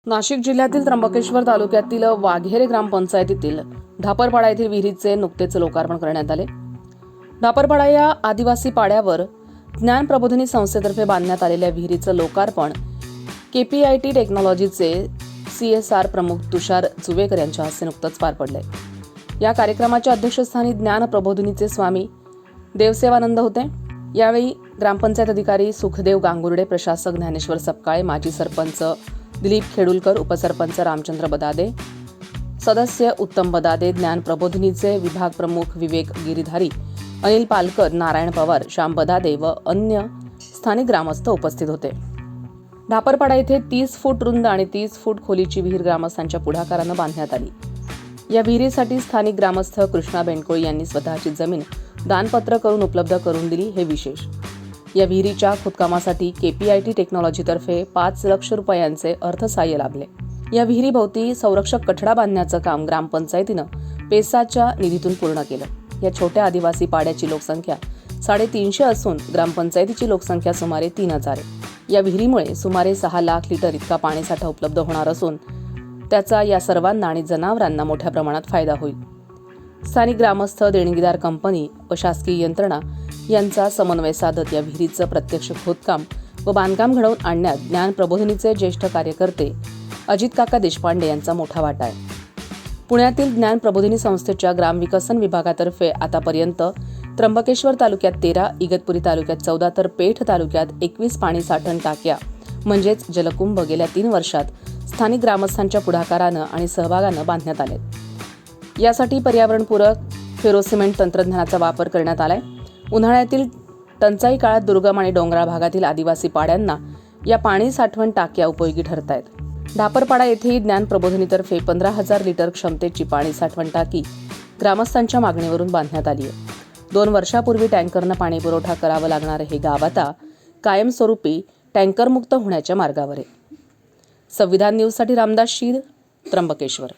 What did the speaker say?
नाशिक जिल्ह्यातील त्र्यंबकेश्वर तालुक्यातील वाघेरे ग्रामपंचायतीतील ढापरपाडा येथील विहिरीचे नुकतेच लोकार्पण करण्यात आले। ढापरपाडा या आदिवासी पाड्यावर ज्ञान प्रबोधिनी संस्थेतर्फे बांधण्यात आलेल्या विहिरीचं लोकार्पण KPIT टेक्नॉलॉजीचे CSR प्रमुख तुषार जुवेकर यांच्या हस्ते नुकतंच पार पडले। या कार्यक्रमाच्या अध्यक्षस्थानी ज्ञान प्रबोधिनीचे स्वामी देवसेवानंद होते। यावेळी ग्रामपंचायत अधिकारी सुखदेव गांगुर्डे, प्रशासक ज्ञानेश्वर सपकाळे, माजी सरपंच दिलीप खेडुलकर, उपसरपंच रामचंद्र बदादे, सदस्य उत्तम बदादे, ज्ञान प्रबोधिनीचे विभाग प्रमुख विवेक गिरीधारी, अनिल पालकर, नारायण पवार, श्याम बदादे व अन्य स्थानिक ग्रामस्थ उपस्थित होते। ढापरपाडा येथे 30 फूट रुंद आणि 30 फूट खोलीची विहीर ग्रामस्थांच्या पुढाकारानं बांधण्यात आली। या विहिरीसाठी स्थानिक ग्रामस्थ कृष्णा बेंडकोळी यांनी स्वतःची जमीन दानपत्र करून उपलब्ध करून दिली, हे विशेष। या विहिरीच्या खोदकामासाठी KPIT टेक्नॉलॉजीतर्फे 5 लाख रुपयांचे अर्थसहाय्य लाभले। या विहिरीभोवती संरक्षक कठडा बांधण्याचं काम ग्रामपंचायतीनं पेसाच्या निधीतून पूर्ण केलं। या छोट्या आदिवासी पाड्याची लोकसंख्या 350 असून ग्रामपंचायतीची लोकसंख्या सुमारे 3000 आहे। या विहिरीमुळे सुमारे 6 लाख लिटर इतका पाणीसाठा उपलब्ध होणार असून त्याचा या सर्वांना आणि जनावरांना मोठ्या प्रमाणात फायदा होईल। स्थानिक ग्रामस्थ, देणगीदार कंपनी व शासकीय यंत्रणा यांचा समन्वय साधत या विहिरीचं प्रत्यक्ष खोदकाम व बांधकाम घडवून आणण्यात ज्ञान प्रबोधिनीचे ज्येष्ठ कार्यकर्ते अजित काका देशपांडे यांचा मोठा वाटा आहे। पुण्यातील ज्ञान प्रबोधिनी संस्थेच्या ग्रामविकसन विभागातर्फे आतापर्यंत त्र्यंबकेश्वर तालुक्यात 13, इगतपुरी तालुक्यात 14 तर पेठ तालुक्यात 21 पाणी साठवण टाक्या म्हणजेच जलकुंभ गेल्या 3 वर्षात स्थानिक ग्रामस्थांच्या पुढाकारानं आणि सहभागानं बांधण्यात आले। यासाठी पर्यावरणपूरक फेरोसिमेंट तंत्रज्ञानाचा वापर करण्यात आलाय। उन्हाळ्यातील टंचाई काळात दुर्गम आणि डोंगराळ भागातील आदिवासी पाड्यांना या पाणी साठवण टाक्या उपयोगी ठरत आहेत। ढापरपाडा येथेही ज्ञान प्रबोधिनीतर्फे 15,000 लिटर क्षमतेची पाणी साठवण टाकी ग्रामस्थांच्या मागणीवरून बांधण्यात आली आहे। 2 वर्षापूर्वी टँकरनं पाणी पुरवठा करावं लागणारे हे गाव आता कायमस्वरूपी टँकरमुक्त होण्याच्या मार्गावर आहे। संविधान न्यूजसाठी रामदास शीर, त्र्यंबकेश्वर।